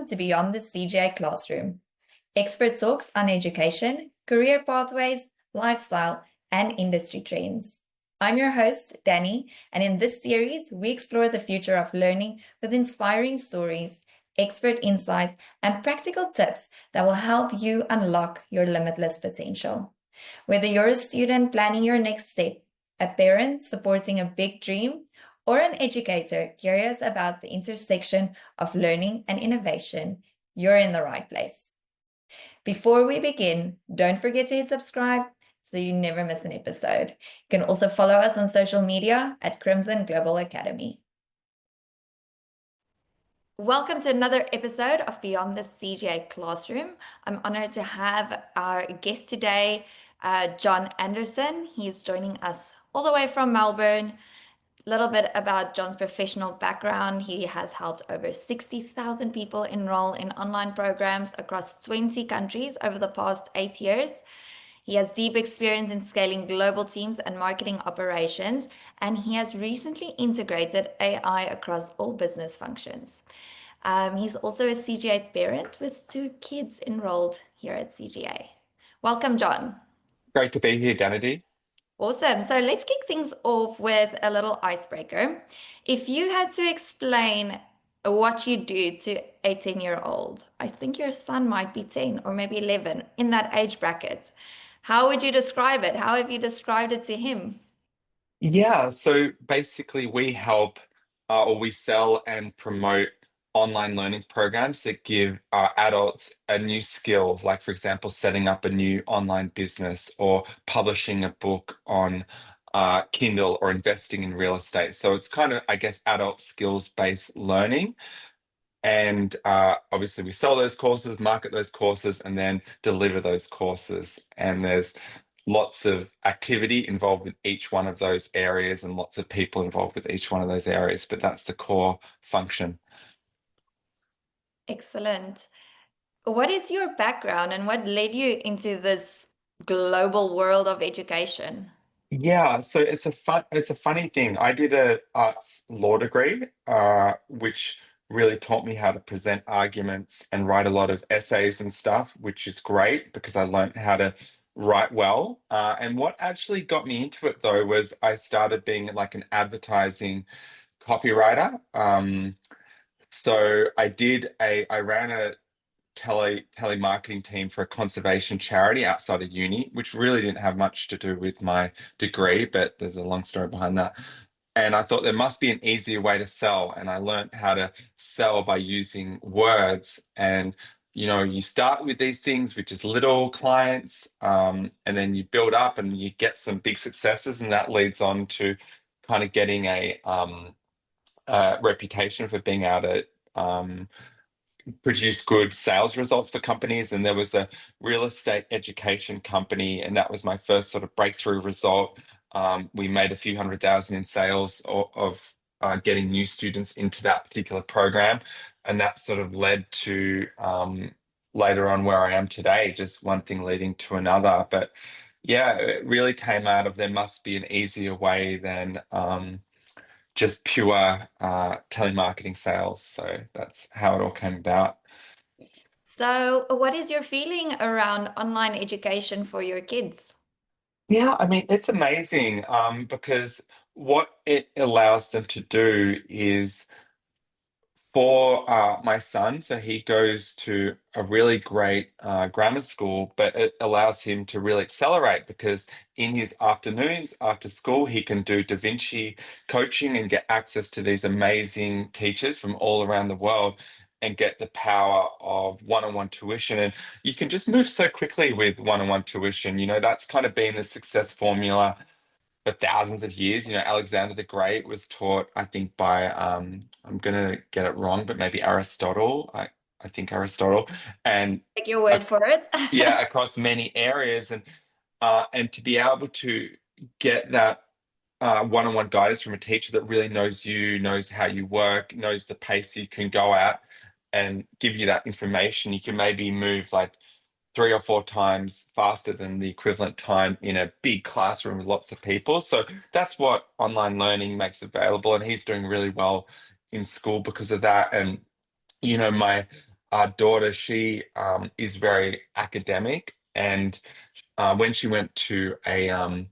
welcome to Beyond the CGA Classroom. Expert talks on education, career pathways, lifestyle, and industry trends. I'm your host, Danny, and in this series, we explore the future of learning with inspiring stories, expert insights, and practical tips that will help you unlock your limitless potential. Whether you're a student planning your next step, a parent supporting a big dream, or an educator curious about the intersection of learning and innovation, you're in the right place. Before we begin, don't forget to hit subscribe so you never miss an episode. You can also follow us on social media at Crimson Global Academy. Welcome to another episode of Beyond the CGA Classroom. I'm honored to have our guest today, John Anderson. He's joining us all the way from Melbourne. A little bit about John's professional background. He has helped over 60,000 people enroll in online programs across 20 countries over the past 8 years. He has deep experience in scaling global teams and marketing operations, and he has recently integrated AI across all business functions. He's also a CGA parent with 2 kids enrolled here at CGA. Welcome, John. Great to be here, Danity. Awesome. So let's kick things off with a little icebreaker. If you had to explain what you do to a 10-year-old, I think your son might be 10 or maybe 11 in that age bracket. How would you describe it? How have you described it to him? Yeah, so basically we help or we sell and promote online learning programs that give adults a new skill, like for example, setting up a new online business or publishing a book on Kindle or investing in real estate. So it's kind of, I guess, adult skills-based learning. And obviously we sell those courses, market those courses, and then deliver those courses. And there's lots of activity involved with each one of those areas and lots of people involved with each one of those areas, but that's the core function. Excellent. What is your background and what led you into this global world of education? Yeah, so it's a funny thing. I did a arts law degree, which really taught me how to present arguments and write a lot of essays and stuff, which is great because I learned how to write well. And what actually got me into it though was I started being like an advertising copywriter. So I ran a telemarketing team for a conservation charity outside of uni, which really didn't have much to do with my degree, but there's a long story behind that. And I thought there must be an easier way to sell. And I learned how to sell by using words. And, you know, you start with these things, which is little clients, and then you build up and you get some big successes. And that leads on to kind of getting a reputation for being able to produce good sales results for companies. And there was a real estate education company, and that was my first sort of breakthrough result. We made a few $100,000 in sales of getting new students into that particular program. And that sort of led to later on where I am today, just one thing leading to another. But yeah, it really came out of there must be an easier way than just pure telemarketing sales. So that's how it all came about. So, what is your feeling around online education for your kids? Yeah, I mean, it's amazing because what it allows them to do is for my son, so he goes to a really great grammar school, but it allows him to really accelerate because in his afternoons after school, he can do Da Vinci coaching and get access to these amazing teachers from all around the world and get the power of one-on-one tuition. And you can just move so quickly with one-on-one tuition. You know, that's kind of been the success formula for thousands of years. You know, Alexander the Great was taught, I think, by I'm gonna get it wrong, but maybe Aristotle. I think Aristotle, and Take your word for it. yeah, across many areas, and to be able to get that one-on-one guidance from a teacher that really knows you, knows how you work, knows the pace you can go at, and give you that information, you can maybe move like 3 or 4 times faster than the equivalent time in a big classroom with lots of people. So that's what online learning makes available. And he's doing really well in school because of that. And, you know, my our daughter, she is very academic, and when she went to a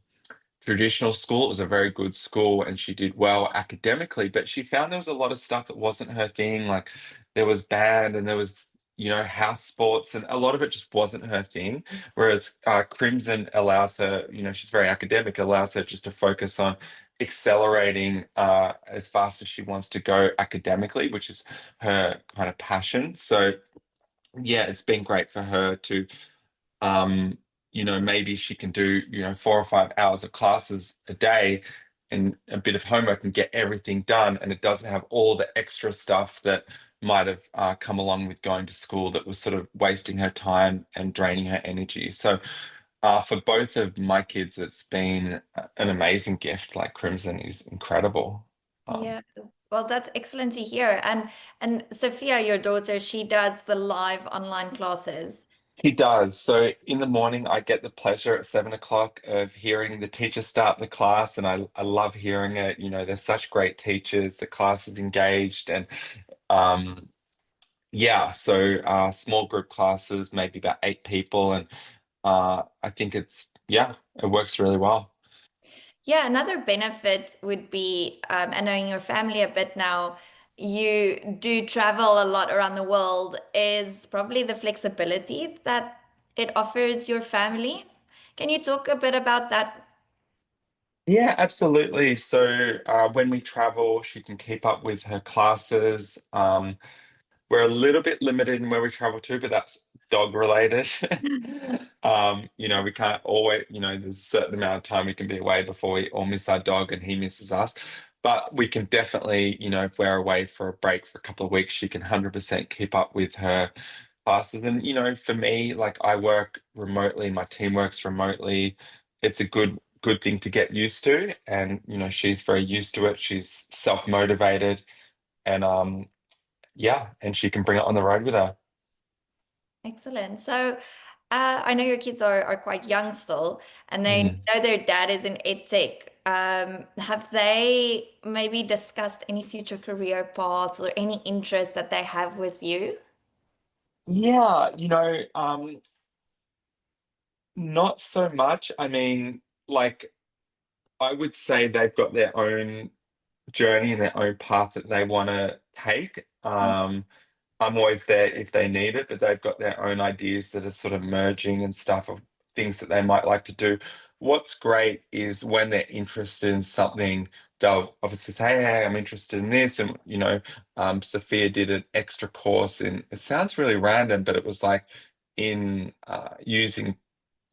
traditional school. It was a very good school and she did well academically, but she found there was a lot of stuff that wasn't her thing. Like there was band and there was, house sports, and a lot of it just wasn't her thing. Whereas Crimson allows her, she's very academic, allows her just to focus on accelerating as fast as she wants to go academically, which is her kind of passion. So yeah, it's been great for her to um, maybe she can do, 4 or 5 hours of classes a day and a bit of homework and get everything done. And it doesn't have all the extra stuff that might have come along with going to school that was sort of wasting her time and draining her energy. So for both of my kids, it's been an amazing gift. Like Crimson is incredible. Um, Yeah. Well, that's excellent to hear. And Sophia, your daughter, she does the live online classes. He does. So in the morning, I get the pleasure at 7 o'clock of hearing the teacher start the class, and I love hearing it. They're such great teachers. The class is engaged, and um, yeah. So small group classes, maybe about 8 people, and I think it works really well. Yeah, another benefit would be, and knowing your family a bit now, you do travel a lot around the world, is probably the flexibility that it offers your family. Can you talk a bit about that? Yeah, absolutely. So when we travel, she can keep up with her classes. We're a little bit limited in where we travel to, but that's dog related. We can't always, there's a certain amount of time we can be away before we all miss our dog and he misses us. But we can definitely, if we're away for a break for a couple of weeks, she can 100% keep up with her classes. And, for me, like I work remotely, my team works remotely. It's a good thing to get used to. And, she's very used to it. She's self-motivated. And yeah, and she can bring it on the road with her. Excellent. So, I know your kids are quite young still, and they Mm. know their dad is in edtech. Have they maybe discussed any future career paths or any interests that they have with you? Yeah, not so much. I mean, like, I would say they've got their own journey and their own path that they want to take. I'm always there if they need it, but they've got their own ideas that are sort of merging and stuff of things that they might like to do. What's great is when they're interested in something, they'll obviously say, "Hey, I'm interested in this." And, Sophia did an extra course in, it sounds really random, but it was like in using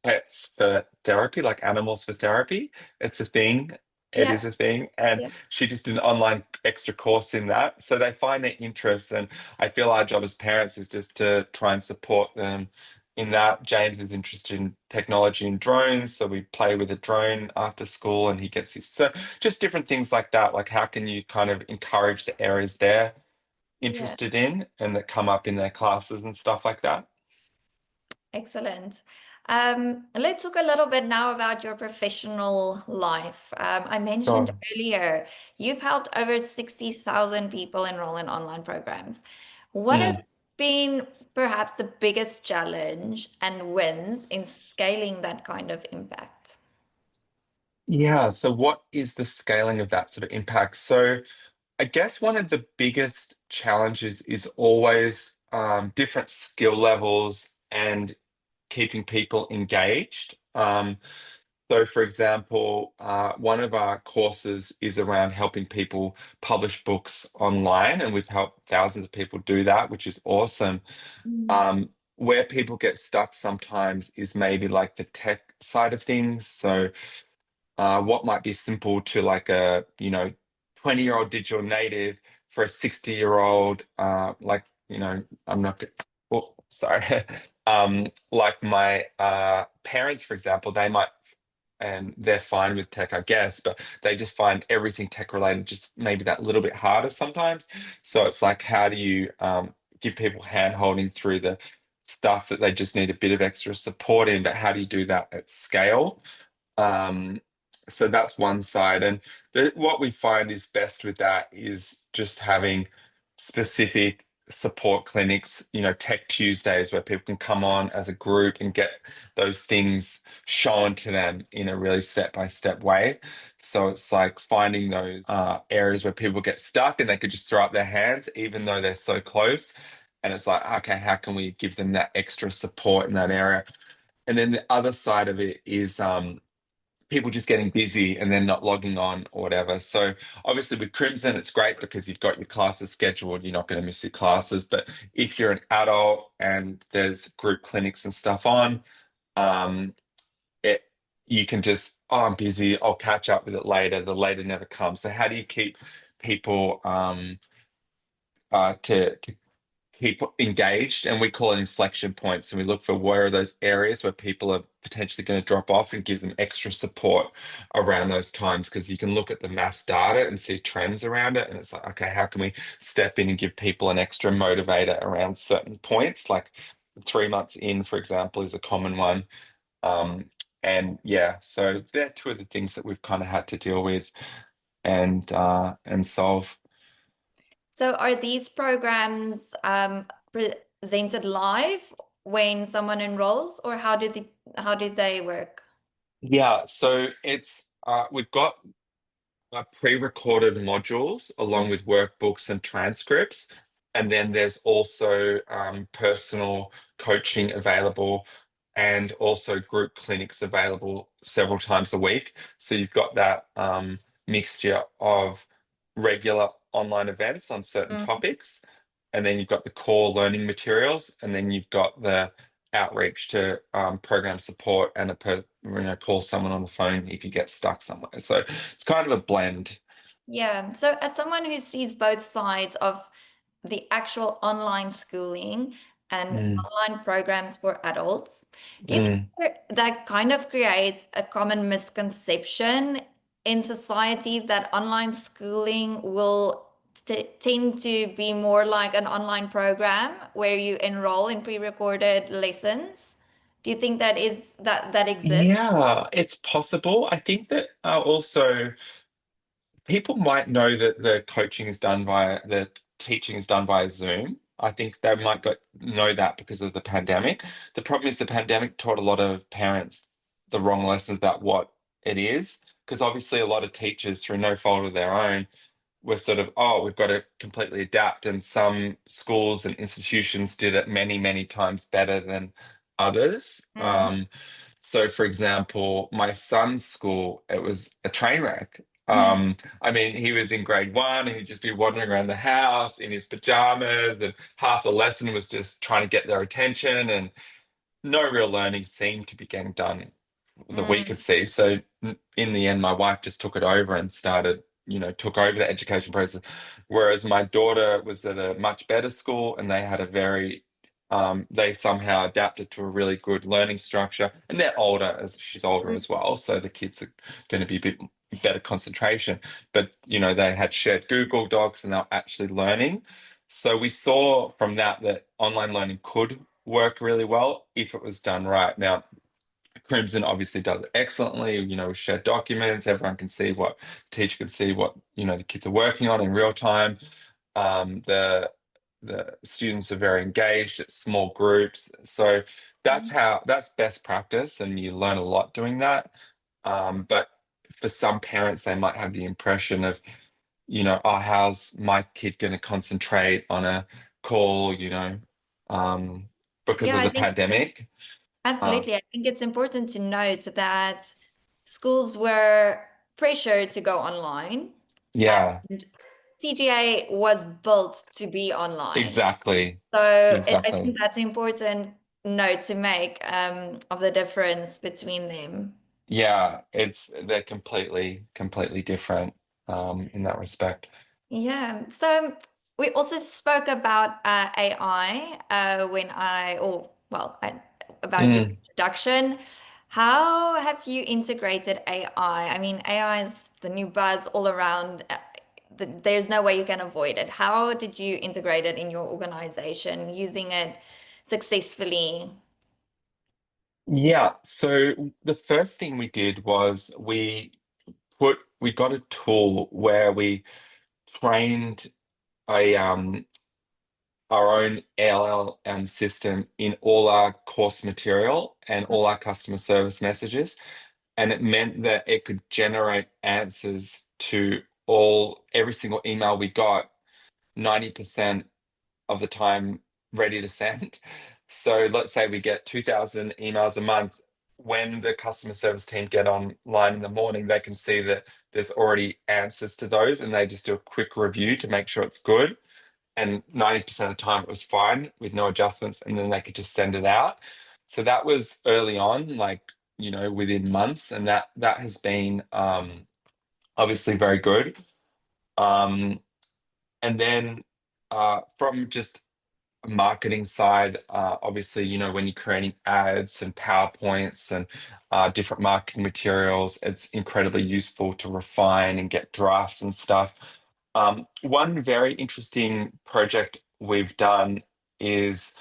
pets for therapy, like animals for therapy. It's a thing. It Yeah, is a thing. And yeah, she just did an online extra course in that. So they find their interests. And I feel our job as parents is just to try and support them in that. James is interested in technology and drones. So we play with a drone after school and he gets his. So just different things like that. Like how can you kind of encourage the areas they're yeah. interested in and that come up in their classes and stuff like that? Excellent. Let's talk a little bit now about your professional life. I mentioned Sure. earlier, you've helped over 60,000 people enroll in online programs. What has Mm. been perhaps the biggest challenge and wins in scaling that kind of impact? Yeah, so what is the scaling of that sort of impact? So I guess one of the biggest challenges is always different skill levels and keeping people engaged. So, for example, one of our courses is around helping people publish books online, and we've helped thousands of people do that, which is awesome. Mm. Where people get stuck sometimes is maybe like the tech side of things. So, what might be simple to like a 20-year-old digital native for a 60-year-old like I'm not oh, sorry like my parents, for example, they might, and they're fine with tech, I guess, but they just find everything tech related just maybe that little bit harder sometimes. So it's like, how do you give people hand holding through the stuff that they just need a bit of extra support in, but how do you do that at scale? um, so that's one side. And what we find is best with that is just having specific support clinics, Tech Tuesdays where people can come on as a group and get those things shown to them in a really step-by-step way. So it's like finding those areas where people get stuck and they could just throw up their hands even though they're so close. And it's like, okay, how can we give them that extra support in that area? And then the other side of it is people just getting busy and then not logging on or whatever. So obviously with Crimson, it's great because you've got your classes scheduled. You're not going to miss your classes. But if you're an adult and there's group clinics and stuff on, um, it you can just, oh, I'm busy. I'll catch up with it later. The later never comes. So how do you keep people to keep engaged? And we call it inflection points, and we look for where are those areas where people are potentially going to drop off and give them extra support around those times, because you can look at the mass data and see trends around it, and it's like, okay, how can we step in and give people an extra motivator around certain points, like 3 months in, for example, is a common one. And yeah, so they're two of the things that we've kind of had to deal with and solve. So are these programs presented live when someone enrolls, or how do they work? Yeah, so it's we've got pre-recorded modules along with workbooks and transcripts. And then there's also personal coaching available and also group clinics available several times a week. So you've got that mixture of regular online events on certain Mm. topics, and then you've got the core learning materials, and then you've got the outreach to program support and call someone on the phone if you get stuck somewhere. So it's kind of a blend. Yeah. So as someone who sees both sides of the actual online schooling and Mm, online programs for adults, do you think mm. that kind of creates a common misconception in society that online schooling will tend to be more like an online program where you enroll in pre-recorded lessons? Do you think that exists? Yeah, it's possible. I think that also people might know that the teaching is done via Zoom. I think they might know that because of the pandemic. The problem is the pandemic taught a lot of parents the wrong lessons about what it is, because obviously a lot of teachers, through no fault of their own, were sort of, oh, we've got to completely adapt. And some schools and institutions did it many, many times better than others. Mm. So, for example, my son's school, it was a train wreck. I mean, he was in grade one and he'd just be wandering around the house in his pajamas, and half the lesson was just trying to get their attention, and no real learning seemed to be getting done that we could Mm. see. So in the end, my wife just took it over and took over the education process. Whereas my daughter was at a much better school and they had they somehow adapted to a really good learning structure. And they're older, as she's older Mm. as well. So the kids are going to be a bit better concentration. But, they had shared Google Docs and they're actually learning. So we saw from that online learning could work really well if it was done right. Now, Crimson obviously does it excellently. Share documents. Everyone can see what the teacher can see what the kids are working on in real time. The students are very engaged. It's small groups, so that's best practice, and you learn a lot doing that. But for some parents, they might have the impression of oh, how's my kid going to concentrate on a call? Um, because Yeah, of I the think pandemic. Uh, absolutely. I think it's important to note that schools were pressured to go online, yeah. and CGA was built to be online. Exactly. So I Exactly. think that's an important note to make of the difference between them. Yeah, they're completely different in that respect. Yeah. So we also spoke about AI about your Mm. introduction. How have you integrated AI? I mean, AI is the new buzz all around. There's no way you can avoid it. How did you integrate it in your organization, using it successfully? Yeah, so the first thing we did was we got a tool where we trained a our own LLM system in all our course material and all our customer service messages. And it meant that it could generate answers to every single email we got 90% of the time ready to send. So let's say we get 2,000 emails a month. When the customer service team get online in the morning, they can see that there's already answers to those and they just do a quick review to make sure it's good. And 90% of the time it was fine with no adjustments, and then they could just send it out. So that was early on, like, within months, and that has been obviously very good. Um, and then from just marketing side, obviously, when you're creating ads and PowerPoints and different marketing materials, it's incredibly useful to refine and get drafts and stuff. One very interesting project we've done is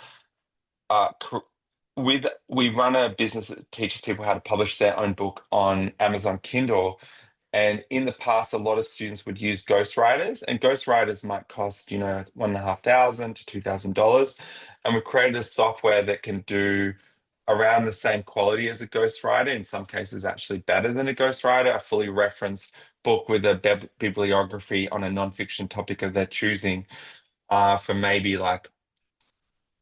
we run a business that teaches people how to publish their own book on Amazon Kindle. And in the past, a lot of students would use ghostwriters, and ghostwriters might cost, $1,500 to $2,000. And we've created a software that can do around the same quality as a ghostwriter, in some cases, actually better than a ghostwriter, a fully referenced book with a bibliography on a nonfiction topic of their choosing, for maybe like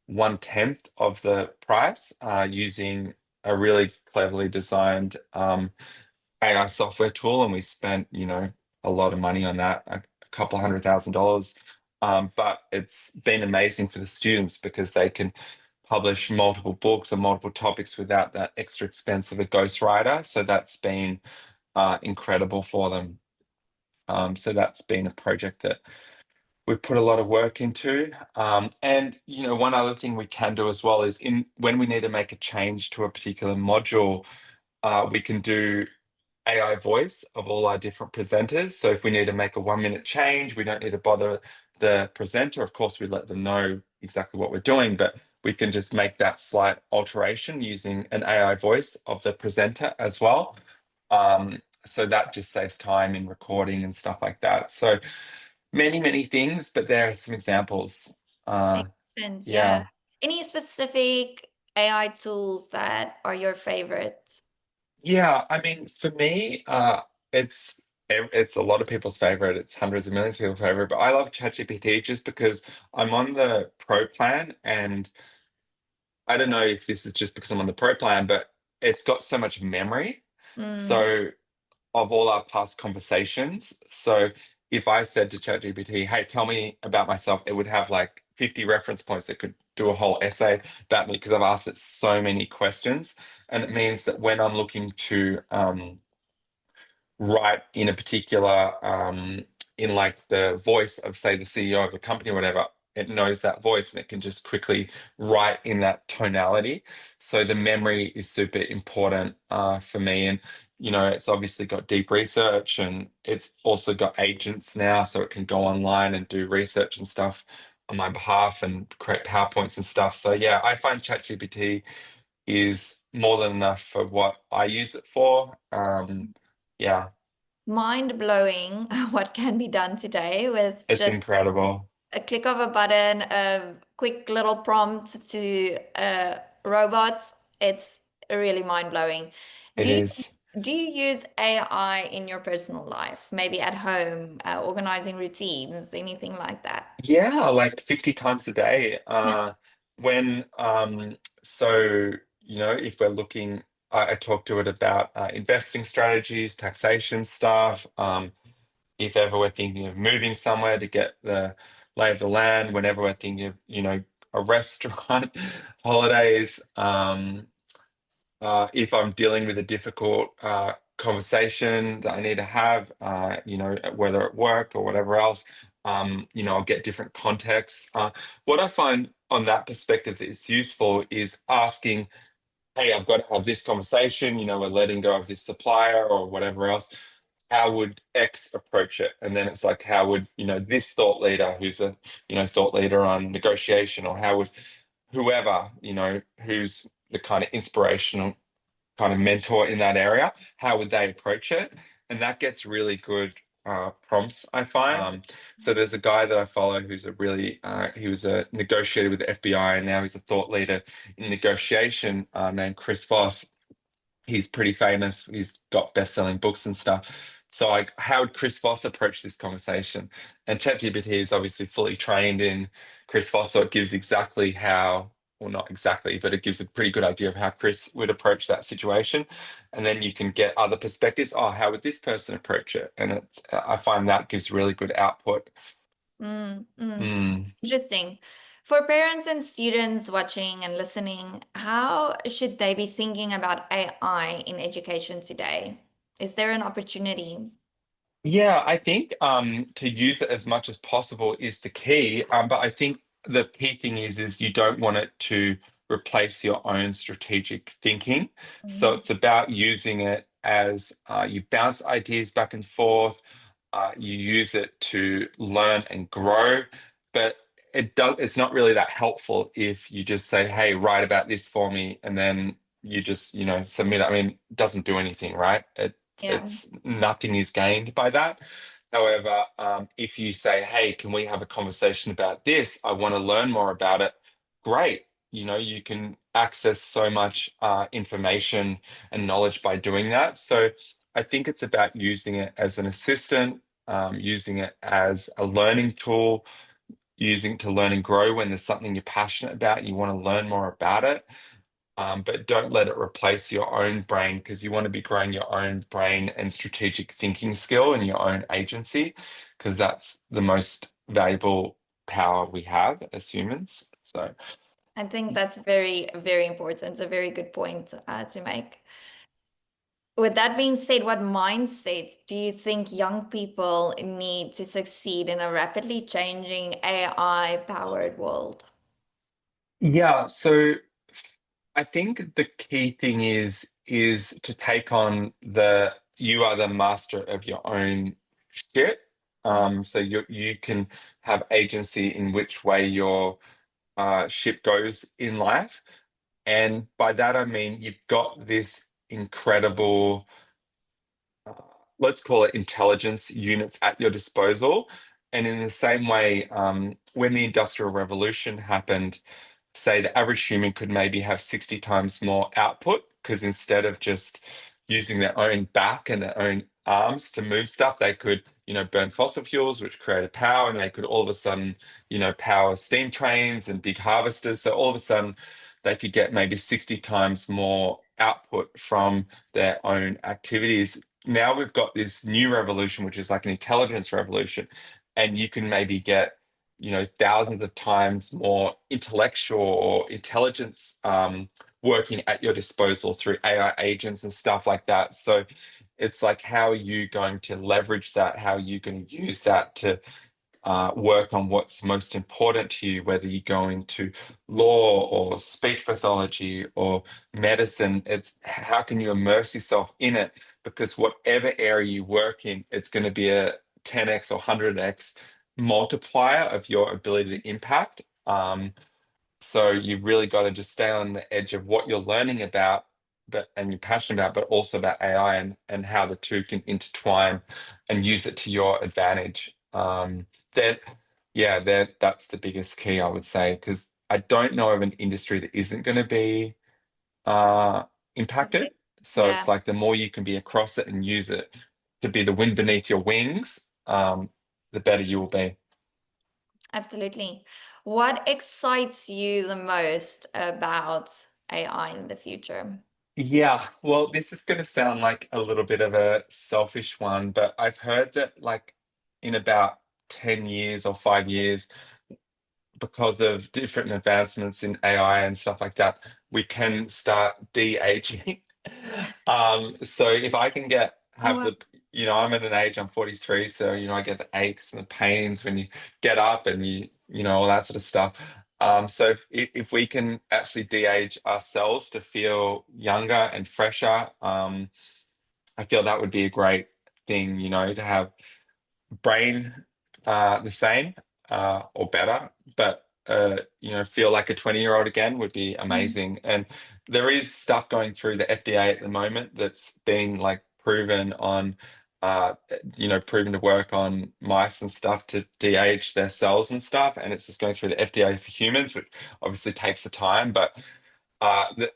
1/10 of the price, using a really cleverly designed AI software tool. And we spent, a lot of money on that, a couple $100,000. But it's been amazing for the students because they can publish multiple books on multiple topics without that extra expense of a ghostwriter. So that's been incredible for them. So that's been a project that we put a lot of work into. And one other thing we can do as well is when we need to make a change to a particular module, we can do AI voice of all our different presenters. So if we need to make a 1-minute change, we don't need to bother the presenter. Of course, we let them know exactly what we're doing, but we can just make that slight alteration using an AI voice of the presenter as well. So that just saves time in recording and stuff like that. So many, many things, but there are some examples. Makes sense, yeah. Yeah. Any specific AI tools that are your favorites? Yeah, I mean, for me, it's a lot of people's favorite. It's hundreds of millions of people's favorite, but I love ChatGPT just because I'm on the pro plan, and I don't know if this is just because I'm on the pro plan, but it's got so much memory. Mm, So of all our past conversations. So if I said to ChatGPT, "Hey, tell me about myself," it would have like 50 reference points. It could do a whole essay about me because I've asked it so many questions. And it means that when I'm looking to write in a particular, in like the voice of, say, the CEO of the company or whatever, it knows that voice and it can just quickly write in that tonality. So the memory is super important for me. And it's obviously got deep research, and it's also got agents now, so it can go online and do research and stuff on my behalf and create PowerPoints and stuff. So yeah, I find ChatGPT is more than enough for what I use it for. Yeah, mind blowing what can be done today with it's just incredible. a click of a button, a quick little prompt to robots. It's really mind blowing. It Do you is. do you use AI in your personal life? Maybe at home, organizing routines, anything like that? Yeah, like 50 times a day. When so if we're looking, I talk to it about investing strategies, taxation stuff. If ever we're thinking of moving somewhere to get the lay of the land, whenever we're thinking of, a restaurant, holidays, if I'm dealing with a difficult conversation that I need to have, whether at work or whatever else, I'll get different contexts. What I find on that perspective that is useful is asking, "Hey, I've got to have this conversation, we're letting go of this supplier or whatever else. How would X approach it?" And then it's like, how would, this thought leader who's a, thought leader on negotiation, or how would whoever, who's the kind of inspirational kind of mentor in that area, how would they approach it? And that gets really good prompts, I find. So there's a guy that I follow who's a really he was a negotiator with the FBI, and now he's a thought leader in negotiation, named Chris Voss. He's pretty famous. He's got best-selling books and stuff. So, like, how would Chris Voss approach this conversation? And ChatGPT is obviously fully trained in Chris Voss, so it gives exactly how, well, not exactly, but it gives a pretty good idea of how Chris would approach that situation. And then you can get other perspectives. Oh, how would this person approach it? And I find that gives really good output. Mm, mm. Mm. Interesting. For parents and students watching and listening, how should they be thinking about AI in education today? Is there an opportunity? Yeah, I think to use it as much as possible is the key. But I think the key thing is you don't want it to replace your own strategic thinking. So Mhm. it's about using it as you bounce ideas back and forth. You use it to learn and grow, but it's not really that helpful if you just say, "Hey, write about this for me," and then you just submit it. I mean, it doesn't do anything, right? Yeah, It's nothing is gained by that. However, if you say, "Hey, can we have a conversation about this? I want to learn more about it." Great. You can access so much information and knowledge by doing that. So I think it's about using it as an assistant, using it as a learning tool, using it to learn and grow when there's something you're passionate about, you want to learn more about it. But don't let it replace your own brain, because you want to be growing your own brain and strategic thinking skill and your own agency, because that's the most valuable power we have as humans. So, I think that's very, very important. It's a very good point to make. With that being said, what mindset do you think young people need to succeed in a rapidly changing AI-powered world? yeah, so I think the key thing is to take on the you are the master of your own shit. Mm. So you can have agency in which way your ship goes in life. And by that, I mean, you've got this incredible, uh, let's call it intelligence units at your disposal. And in the same way, when the Industrial Revolution happened, say the average human could maybe have 60 times more output, because instead of just using their own back and their own arms to move stuff, they could, burn fossil fuels, which created power, and they could all of a sudden, power steam trains and big harvesters. So all of a sudden, they could get maybe 60 times more output from their own activities. Now we've got this new revolution, which is like an intelligence revolution, and you can maybe get thousands of times more intellectual or intelligence working at your disposal through AI agents and stuff like that. So it's like, how are you going to leverage that? How are you going to use that to work on what's most important to you, whether you go into law or speech pathology or medicine? It's how can you immerse yourself in it? Because whatever area you work in, it's going to be a 10x or 100x multiplier of your ability to impact. So you've really got to just stay on the edge of what you're learning about, and you're passionate about, but also about AI and how the two can intertwine and use it to your advantage. Then, yeah, that's the biggest key, I would say, because I don't know of an industry that isn't going to be uh, impacted. So it's Yeah, like the more you can be across it and use it to be the wind beneath your wings, the better you will be. absolutely. What excites you the most about AI in the future? Yeah, well, this is going to sound like a little bit of a selfish one, but I've heard that, like, in about 10 years or 5 years, because of different advancements in AI and stuff like that, we can start de-aging. So if I can Oh, have wow. I'm at an age, I'm 43, so I get the aches and the pains when you get up and all that sort of stuff. So if we can actually de-age ourselves to feel younger and fresher, I feel that would be a great thing, to have brain the same or better, but feel like a 20-year-old again would be Mm. amazing. And there is stuff going through the FDA at the moment that's been like proven on proven to work on mice and stuff to de-age their cells and stuff, and it's just going through the FDA for humans, which obviously takes the time, but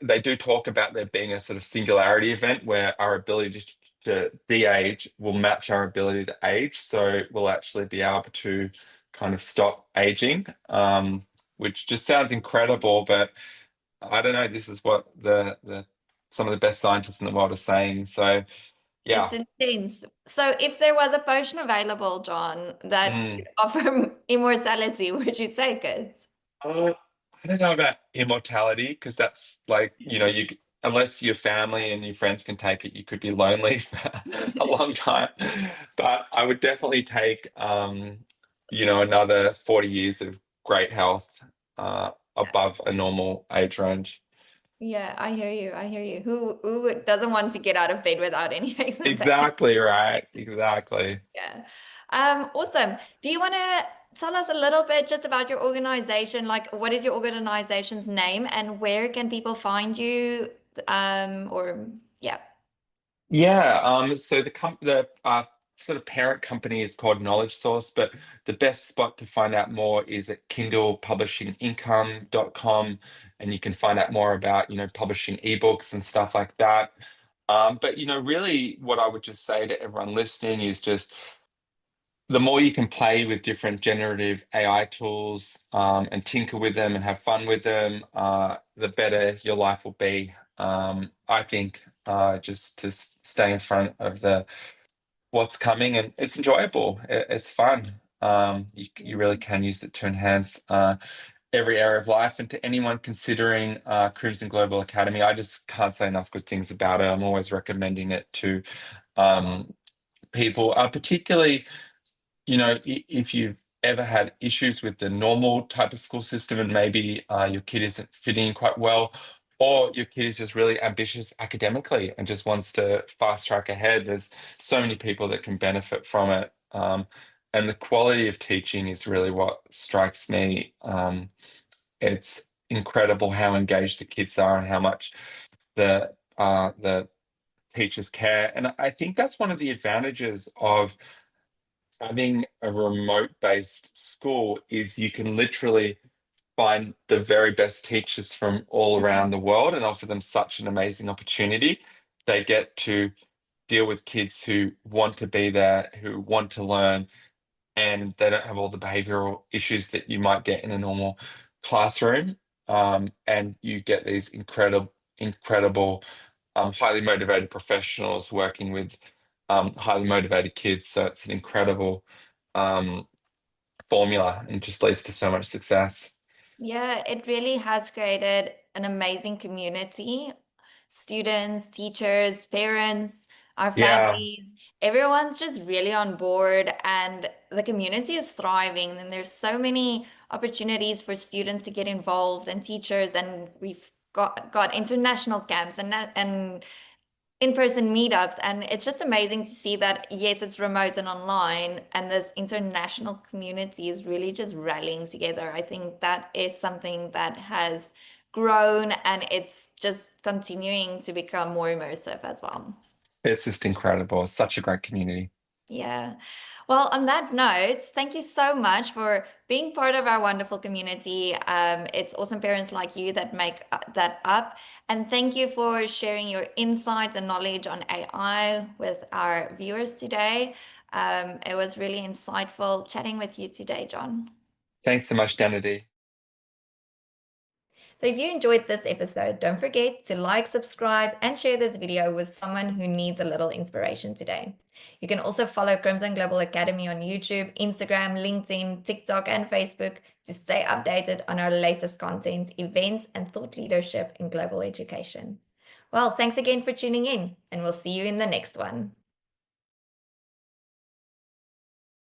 they do talk about there being a sort of singularity event where our ability to de-age will match our ability to age, so we'll actually be able to kind of stop aging, which just sounds incredible, but I don't know, this is what the some of the best scientists in the world are saying. So It's yeah. intense. So if there was a potion available, John, that Mm. could offer immortality, would you take it? Uh, I don't know about immortality because that's like, unless your family and your friends can take it, you could be lonely for a long time. But I would definitely take, another 40 years of great health, above a normal age range. Yeah, I hear you. I hear you. Who doesn't want to get out of bed without any aches and pains? Exactly right. Exactly. Yeah. Awesome. Do you want to tell us a little bit just about your organization? Like, what is your organization's name and where can people find you? Or yeah. Yeah, so the sort of parent company is called Knowledge Source, but the best spot to find out more is at kindlepublishingincome.com, and you can find out more about, publishing ebooks and stuff like that. But really what I would just say to everyone listening is just the more you can play with different generative AI tools, and tinker with them and have fun with them, the better your life will be. I think, just to stay in front of the what's coming, and it's enjoyable. It's fun. You really can use it to enhance every area of life. And to anyone considering Crimson Global Academy, I just can't say enough good things about it. I'm always recommending it to people, particularly if you've ever had issues with the normal type of school system and maybe your kid isn't fitting in quite well, or your kid is just really ambitious academically and just wants to fast track ahead, there's so many people that can benefit from it. And the quality of teaching is really what strikes me. It's incredible how engaged the kids are and how much the teachers care. And I think that's one of the advantages of having a remote-based school is you can literally find the very best teachers from all around the world and offer them such an amazing opportunity. They get to deal with kids who want to be there, who want to learn, and they don't have all the behavioral issues that you might get in a normal classroom. And you get these incredible, highly motivated professionals working with highly motivated kids. So it's an incredible um, formula and just leads to so much success. Yeah, it really has created an amazing community. Students, teachers, parents, our Yeah, families, everyone's just really on board and the community is thriving. And there's so many opportunities for students to get involved and teachers, and we've got international camps and in-person meetups, and it's just amazing to see that yes, it's remote and online and this international community is really just rallying together. I think that is something that has grown and it's just continuing to become more immersive as well. it's just incredible. It's such a great community. Yeah. Well, on that note, thank you so much for being part of our wonderful community. It's awesome parents like you that make that up. And thank you for sharing your insights and knowledge on AI with our viewers today. It was really insightful chatting with you today, John. Thanks so much, Danity. So if you enjoyed this episode, don't forget to like, subscribe, and share this video with someone who needs a little inspiration today. You can also follow Crimson Global Academy on YouTube, Instagram, LinkedIn, TikTok, and Facebook to stay updated on our latest content, events, and thought leadership in global education. Well, thanks again for tuning in, and we'll see you in the next one.